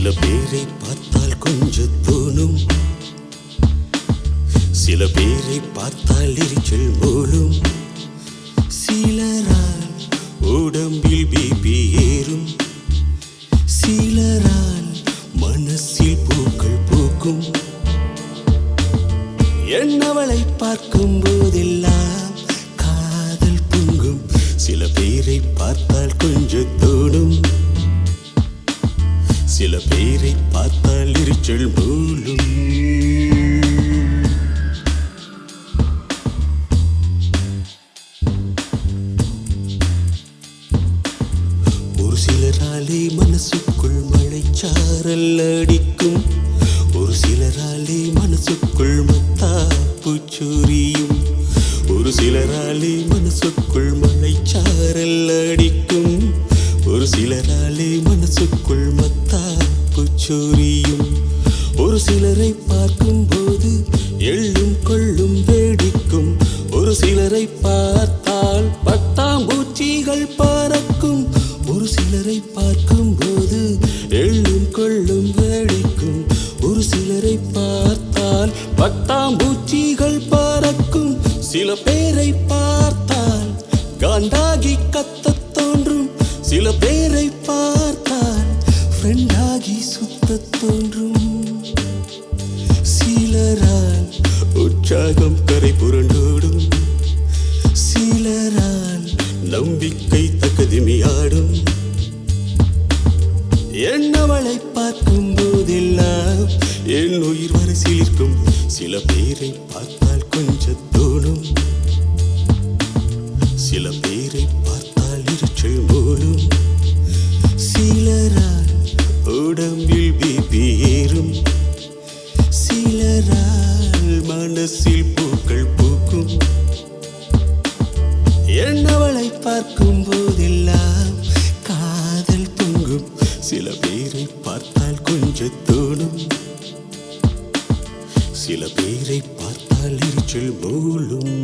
சில பேரை பார்த்தால் கொஞ்சம் தோணும், சில பேரை பார்த்தால் எரிச்சல் மூலும், சிலரால் உடம்பில் பிபி ஏறும், சிலரால் மனசில் பூக்கள் பூக்கும். என்னவளை பார்க்கும் போதெல்லாம் காதல் பொங்கும். சில பேரை பார்த்தால் கொஞ்சம் தோணும், சில பேரை பார்த்தால் எரிச்சல் மூலும். ஒரு சிலராலே மனசுக்குள் மழைச்சாரல் அடிக்கும், ஒரு சிலராலே மனசுக்குள் மத்தாப்பு சொரியும், ஒரு சிலராலே மனசுக்குள் மழைச்சாரல் அடிக்கும், ஒரு சிலராலே மனசுக்குள் மத்தாப்பு சொரியும். ஒரு சிலரை பார்க்கும் போது எள்ளும் கொள்ளும் வேடிக்கும், ஒரு சிலரை பார்த்தால் பட்டாம்பூச்சிகள் பறக்கும், ஒரு சிலரை பார்க்கும் போது எள்ளும் கொள்ளும் வேடிக்கும், ஒரு சிலரை பார்த்தால் பட்டாம்பூச்சிகள் பறக்கும். சில பேரை பார்த்தால் காண்டாகி கத்தத் தோன்றும், சில பேரை பார்த்தால் ஃப்ரெண்டாகி சுத்தத் தோன்றும். சிலரால் உற்சாகம் கரை புரண்டோடும், சிலரால் நம்பிக்கை தக்கதிமியாடும். என்னவளை பார்க்கும் போதெல்லாம் என் உயிர் வரிசையிற்கும். சில பேரை பார்த்தால் கொஞ்சம் தோணும், சில பேரை பார்த்தால் எரிச்சல் மூலும், சிலரால் உடம்பில் பிபி ஏறும், சிலரால் மனசில் பூக்கள் பூக்கும். என்னவளை பார்க்கும் போதெல்லாம் காதல் பொங்கும். சில பேரை பார்த்தால் கொஞ்சம் தோணும், சில பேரை பார்த்தால் எரிச்சல் மூலும்.